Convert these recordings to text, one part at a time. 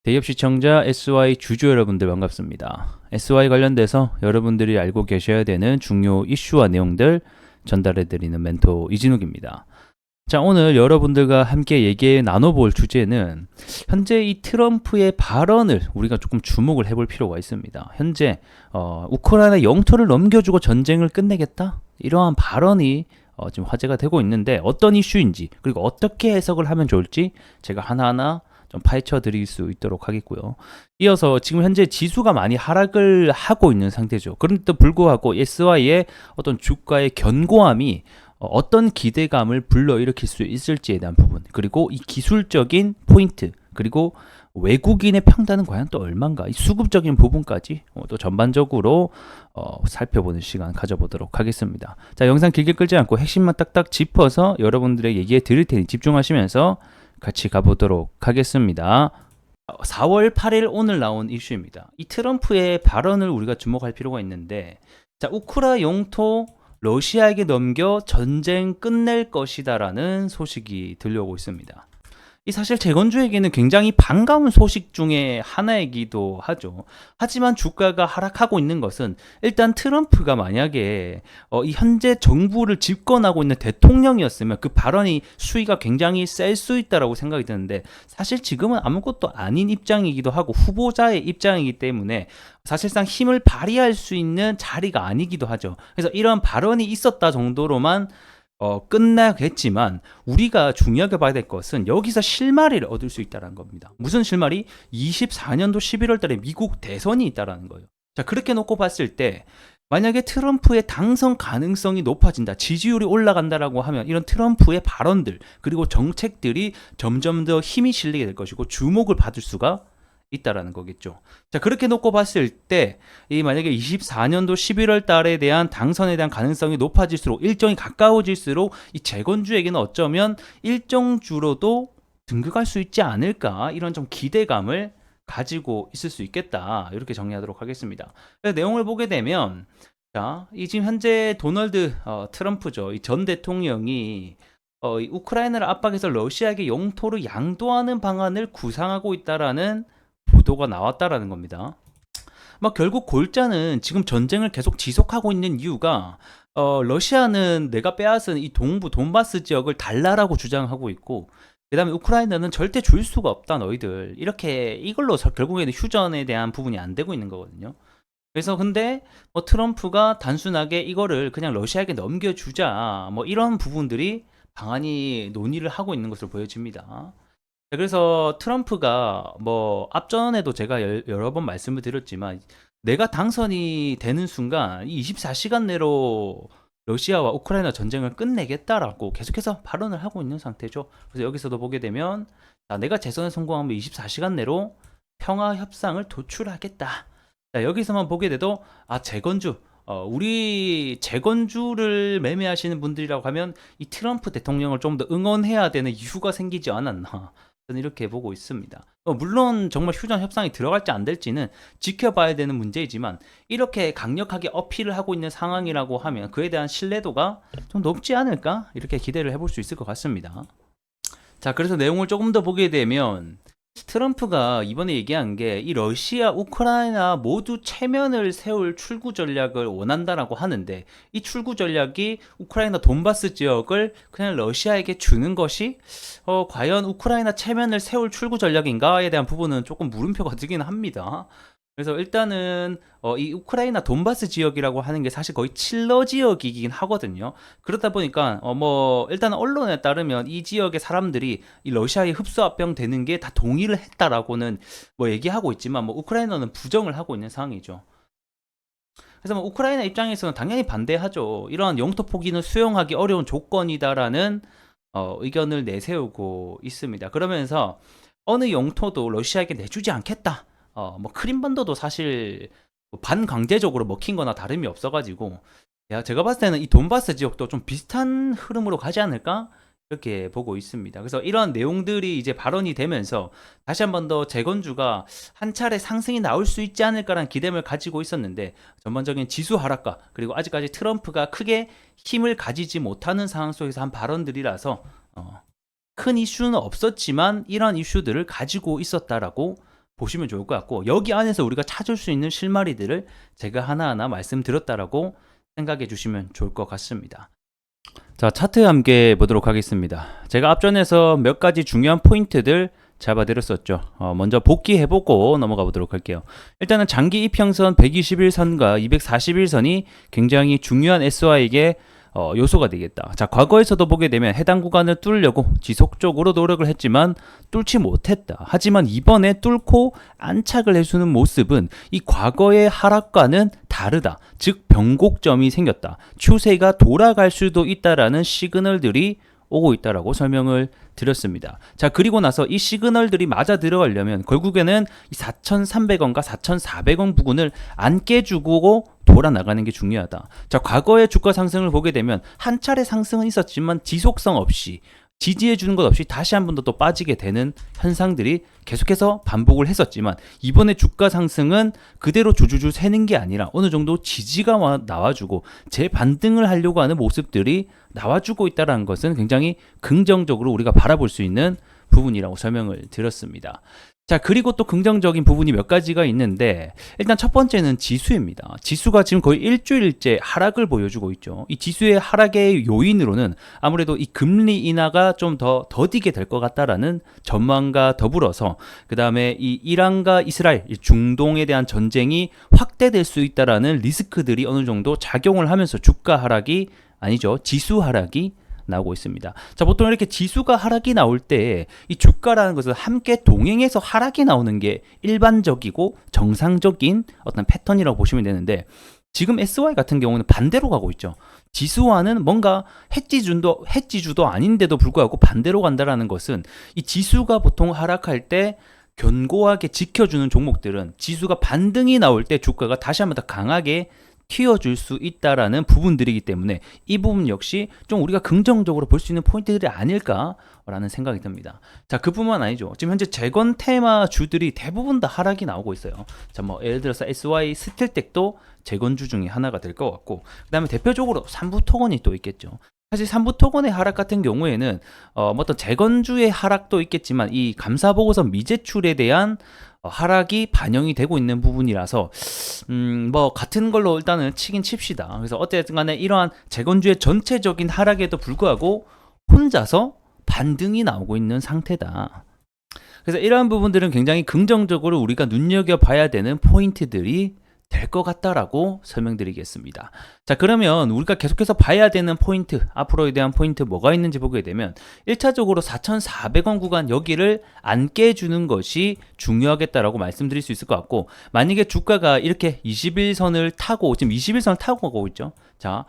대기업 시청자 SY 주주 여러분들 반갑습니다. SY 관련돼서 여러분들이 알고 계셔야 되는 중요 이슈와 내용들 전달해드리는 멘토 이진욱입니다. 자, 오늘 여러분들과 함께 얘기 나눠볼 주제는 현재 이 트럼프의 발언을 우리가 조금 주목을 해볼 필요가 있습니다. 현재 우크라이나 영토를 넘겨주고 전쟁을 끝내겠다? 이러한 발언이 지금 화제가 되고 있는데 어떤 이슈인지 그리고 어떻게 해석을 하면 좋을지 제가 하나하나 좀 파헤쳐 드릴 수 있도록 하겠고요. 이어서 지금 현재 지수가 많이 하락을 하고 있는 상태죠. 그런데도 불구하고 SY의 어떤 주가의 견고함이 어떤 기대감을 불러일으킬 수 있을지에 대한 부분, 그리고 이 기술적인 포인트, 그리고 외국인의 평단은 과연 또 얼마인가, 이 수급적인 부분까지 또 전반적으로 살펴보는 시간 가져보도록 하겠습니다. 자, 영상 길게 끌지 않고 핵심만 딱딱 짚어서 여러분들의 얘기에 드릴 테니 집중하시면서 같이 가보도록 하겠습니다. 4월 8일 오늘 나온 이슈입니다. 이 트럼프의 발언을 우리가 주목할 필요가 있는데, 자, 우크라 영토 러시아에게 넘겨 전쟁 끝낼 것이다라는 소식이 들려오고 있습니다. 이 사실 재건주에게는 굉장히 반가운 소식 중에 하나이기도 하죠. 하지만 주가가 하락하고 있는 것은 일단 트럼프가 만약에 이 현재 정부를 집권하고 있는 대통령이었으면 그 발언이 수위가 굉장히 셀 수 있다라고 생각이 드는데, 사실 지금은 아무것도 아닌 입장이기도 하고 후보자의 입장이기 때문에 사실상 힘을 발휘할 수 있는 자리가 아니기도 하죠. 그래서 이런 발언이 있었다 정도로만 끝나겠지만 우리가 중요하게 봐야 될 것은 여기서 실마리를 얻을 수 있다는 겁니다. 무슨 실마리? 24년도 11월 달에 미국 대선이 있다는 거예요. 자, 그렇게 놓고 봤을 때 만약에 트럼프의 당선 가능성이 높아진다, 지지율이 올라간다라고 하면 이런 트럼프의 발언들 그리고 정책들이 점점 더 힘이 실리게 될 것이고 주목을 받을 수가 있다라는 거겠죠. 자, 그렇게 놓고 봤을 때 이 만약에 24년도 11월 달에 대한 당선에 대한 가능성이 높아질수록, 일정이 가까워질수록 이 재건주에게는 어쩌면 일정주로도 등극할 수 있지 않을까, 이런 좀 기대감을 가지고 있을 수 있겠다, 이렇게 정리하도록 하겠습니다. 내용을 보게 되면, 자, 이 지금 현재 도널드 트럼프죠, 이 전 대통령이 이 우크라이나를 압박해서 러시아에게 영토를 양도하는 방안을 구상하고 있다라는 보도가 나왔다라는 겁니다. 결국 골자는 지금 전쟁을 계속 지속하고 있는 이유가 러시아는 내가 빼앗은 이 동부 돈바스 지역을 달라라고 주장하고 있고, 그 다음에 우크라이나는 절대 줄 수가 없다 너희들, 이렇게 이걸로 결국에는 휴전에 대한 부분이 안 되고 있는 거거든요. 그래서 근데 트럼프가 단순하게 이거를 그냥 러시아에게 넘겨주자, 이런 부분들이 방안이 논의를 하고 있는 것으로 보여집니다. 그래서 트럼프가 앞전에도 제가 여러 번 말씀을 드렸지만, 내가 당선이 되는 순간 이 24시간 내로 러시아와 우크라이나 전쟁을 끝내겠다라고 계속해서 발언을 하고 있는 상태죠. 그래서 여기서도 보게 되면, 내가 재선에 성공하면 24시간 내로 평화 협상을 도출하겠다. 자, 여기서만 보게 돼도 재건주, 우리 재건주를 매매하시는 분들이라고 하면 이 트럼프 대통령을 좀 더 응원해야 되는 이유가 생기지 않았나, 저는 이렇게 보고 있습니다. 물론 정말 휴전 협상이 들어갈지 안 될지는 지켜봐야 되는 문제이지만, 이렇게 강력하게 어필을 하고 있는 상황이라고 하면 그에 대한 신뢰도가 좀 높지 않을까, 이렇게 기대를 해볼 수 있을 것 같습니다. 자, 그래서 내용을 조금 더 보게 되면, 트럼프가 이번에 얘기한 게 이 러시아, 우크라이나 모두 체면을 세울 출구 전략을 원한다라고 하는데, 이 출구 전략이 우크라이나 돈바스 지역을 그냥 러시아에게 주는 것이 과연 우크라이나 체면을 세울 출구 전략인가에 대한 부분은 조금 물음표가 들기는 합니다. 그래서 일단은 이 우크라이나 돈바스 지역이라고 하는 게 사실 거의 칠러 지역이긴 하거든요. 그렇다 보니까 일단 언론에 따르면 이 지역의 사람들이 이 러시아에 흡수합병 되는 게 다 동의를 했다라고는 얘기하고 있지만, 우크라이나는 부정을 하고 있는 상황이죠. 그래서 우크라이나 입장에서는 당연히 반대하죠. 이러한 영토 포기는 수용하기 어려운 조건이다라는 의견을 내세우고 있습니다. 그러면서 어느 영토도 러시아에게 내주지 않겠다. 크림반도도 사실 반강제적으로 먹힌 거나 다름이 없어가지고, 제가 봤을 때는 이 돈바스 지역도 좀 비슷한 흐름으로 가지 않을까, 이렇게 보고 있습니다. 그래서 이러한 내용들이 이제 발언이 되면서 다시 한 번 더 재건주가 한 차례 상승이 나올 수 있지 않을까라는 기대감을 가지고 있었는데, 전반적인 지수 하락과 그리고 아직까지 트럼프가 크게 힘을 가지지 못하는 상황 속에서 한 발언들이라서 큰 이슈는 없었지만 이런 이슈들을 가지고 있었다라고 보시면 좋을 것 같고, 여기 안에서 우리가 찾을 수 있는 실마리들을 제가 하나하나 말씀드렸다라고 생각해 주시면 좋을 것 같습니다. 자, 차트 함께 보도록 하겠습니다. 제가 앞전에서 몇 가지 중요한 포인트들 잡아드렸었죠. 먼저 복귀해보고 넘어가 보도록 할게요. 일단은 장기 이평선 121선과 241선이 굉장히 중요한 SY에게 요소가 되겠다. 자, 과거에서도 보게 되면 해당 구간을 뚫으려고 지속적으로 노력을 했지만 뚫지 못했다. 하지만 이번에 뚫고 안착을 해주는 모습은 이 과거의 하락과는 다르다. 즉 변곡점이 생겼다. 추세가 돌아갈 수도 있다라는 시그널들이 오고 있다라고 설명을 드렸습니다. 자, 그리고 나서 이 시그널들이 맞아 들어가려면 결국에는 이 4,300원과 4,400원 부근을 안 깨주고 돌아 나가는 게 중요하다. 자, 과거의 주가 상승을 보게 되면 한 차례 상승은 있었지만 지속성 없이 지지해 주는 것 없이 다시 한 번 더 또 빠지게 되는 현상들이 계속해서 반복을 했었지만, 이번에 주가 상승은 그대로 주주주 새는 게 아니라 어느 정도 지지가 나와주고 재반등을 하려고 하는 모습들이 나와주고 있다는 것은 굉장히 긍정적으로 우리가 바라볼 수 있는 부분이라고 설명을 드렸습니다. 자, 그리고 또 긍정적인 부분이 몇 가지가 있는데, 일단 첫 번째는 지수입니다. 지수가 지금 거의 일주일째 하락을 보여주고 있죠. 이 지수의 하락의 요인으로는 아무래도 이 금리 인하가 좀 더 더디게 될 것 같다라는 전망과 더불어서, 그 다음에 이 이란과 이스라엘, 이 중동에 대한 전쟁이 확대될 수 있다라는 리스크들이 어느 정도 작용을 하면서 주가 하락이 아니죠, 지수 하락이 나오고 있습니다. 자, 보통 이렇게 지수가 하락이 나올 때 이 주가라는 것은 함께 동행해서 하락이 나오는 게 일반적이고 정상적인 어떤 패턴이라고 보시면 되는데, 지금 SY 같은 경우는 반대로 가고 있죠. 지수와는 뭔가 해지주도 아닌데도 불구하고 반대로 간다라는 것은, 이 지수가 보통 하락할 때 견고하게 지켜주는 종목들은 지수가 반등이 나올 때 주가가 다시 한번 더 강하게 튀어줄 수 있다라는 부분들이기 때문에 이 부분 역시 좀 우리가 긍정적으로 볼 수 있는 포인트들이 아닐까라는 생각이 듭니다. 자, 그뿐만 아니죠. 지금 현재 재건 테마 주들이 대부분 다 하락이 나오고 있어요. 자, 뭐 예를 들어서 SY 스틸텍도 재건주 중에 하나가 될 것 같고, 그 다음에 대표적으로 삼부토건이 또 있겠죠. 사실 삼부토건의 하락 같은 경우에는 뭐 어떤 재건주의 하락도 있겠지만 이 감사보고서 미제출에 대한 하락이 반영이 되고 있는 부분이라서 뭐 같은 걸로 일단은 치긴 칩시다. 그래서 어쨌든 간에 이러한 재건주의 전체적인 하락에도 불구하고 혼자서 반등이 나오고 있는 상태다. 그래서 이러한 부분들은 굉장히 긍정적으로 우리가 눈여겨봐야 되는 포인트들이 될 것 같다라고 설명드리겠습니다. 자, 그러면 우리가 계속해서 봐야 되는 포인트, 앞으로에 대한 포인트 뭐가 있는지 보게 되면 1차적으로 4,400원 구간 여기를 안 깨주는 것이 중요하겠다라고 말씀드릴 수 있을 것 같고, 만약에 주가가 이렇게 21선을 타고 지금 21선을 타고 가고 있죠. 자,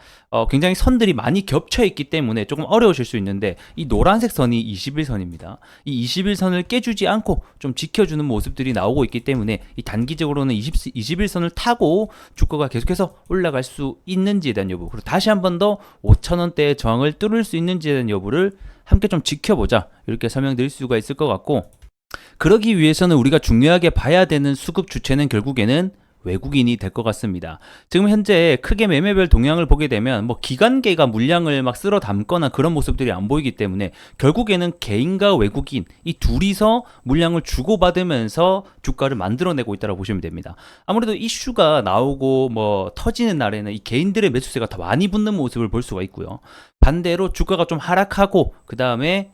굉장히 선들이 많이 겹쳐 있기 때문에 조금 어려우실 수 있는데, 이 노란색 선이 21선입니다. 이 21선을 깨주지 않고 좀 지켜주는 모습들이 나오고 있기 때문에 이 단기적으로는 21선을 타고 주가가 계속해서 올라갈 수 있는지에 대한 여부, 그리고 다시 한 번 더 5,000원대의 저항을 뚫을 수 있는지에 대한 여부를 함께 좀 지켜보자, 이렇게 설명드릴 수가 있을 것 같고, 그러기 위해서는 우리가 중요하게 봐야 되는 수급 주체는 결국에는 외국인이 될 것 같습니다. 지금 현재 크게 매매별 동향을 보게 되면 뭐 기관계가 물량을 막 쓸어 담거나 그런 모습들이 안 보이기 때문에 결국에는 개인과 외국인 이 둘이서 물량을 주고받으면서 주가를 만들어내고 있다고 보시면 됩니다. 아무래도 이슈가 나오고 뭐 터지는 날에는 이 개인들의 매수세가 더 많이 붙는 모습을 볼 수가 있고요. 반대로 주가가 좀 하락하고 그 다음에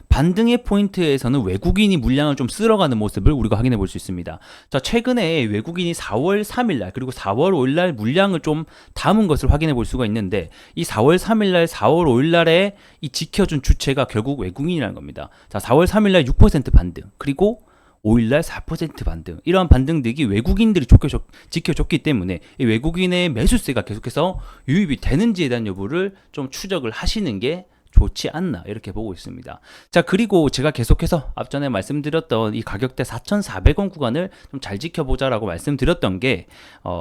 반등의 포인트에서는 외국인이 물량을 좀 쓸어가는 모습을 우리가 확인해 볼 수 있습니다. 자, 최근에 외국인이 4월 3일날 그리고 4월 5일날 물량을 좀 담은 것을 확인해 볼 수가 있는데, 이 4월 3일날 4월 5일날에 이 지켜준 주체가 결국 외국인이라는 겁니다. 자, 4월 3일날 6% 반등, 그리고 5일날 4% 반등, 이러한 반등들이 외국인들이 지켜줬기 때문에 이 외국인의 매수세가 계속해서 유입이 되는지에 대한 여부를 좀 추적을 하시는 게 좋지 않나, 이렇게 보고 있습니다. 자, 그리고 제가 계속해서 앞전에 말씀드렸던 이 가격대 4,400원 구간을 좀 잘 지켜보자라고 말씀드렸던 게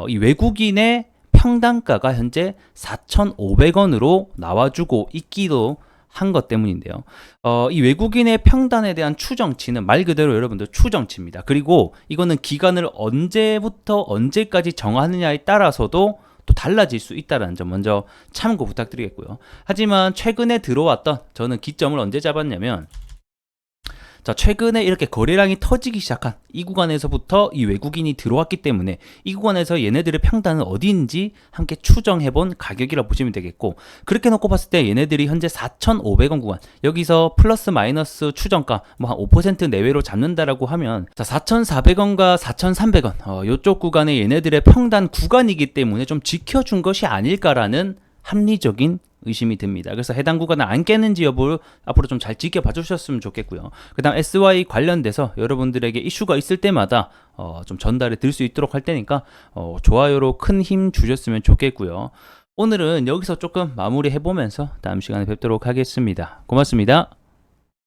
이 외국인의 평단가가 현재 4,500원으로 나와주고 있기도 한 것 때문인데요. 이 외국인의 평단에 대한 추정치는 말 그대로 여러분들 추정치입니다. 그리고 이거는 기간을 언제부터 언제까지 정하느냐에 따라서도 또 달라질 수 있다는 점 먼저 참고 부탁드리겠고요. 하지만 최근에 들어왔던, 저는 기점을 언제 잡았냐면 자, 최근에 이렇게 거래량이 터지기 시작한 이 구간에서부터 이 외국인이 들어왔기 때문에 이 구간에서 얘네들의 평단은 어디인지 함께 추정해본 가격이라 보시면 되겠고, 그렇게 놓고 봤을 때 얘네들이 현재 4,500원 구간, 여기서 플러스 마이너스 추정가 뭐 한 5% 내외로 잡는다라고 하면, 자, 4,400원과 4,300원 이쪽 구간에 얘네들의 평단 구간이기 때문에 좀 지켜준 것이 아닐까라는 합리적인 의심이 듭니다. 그래서 해당 구간을 안 깨는지 여부를 앞으로 좀 잘 지켜봐 주셨으면 좋겠고요. 그 다음 SY 관련돼서 여러분들에게 이슈가 있을 때마다 좀 전달해 드릴 수 있도록 할 테니까 좋아요로 큰 힘 주셨으면 좋겠고요. 오늘은 여기서 조금 마무리 해보면서 다음 시간에 뵙도록 하겠습니다. 고맙습니다.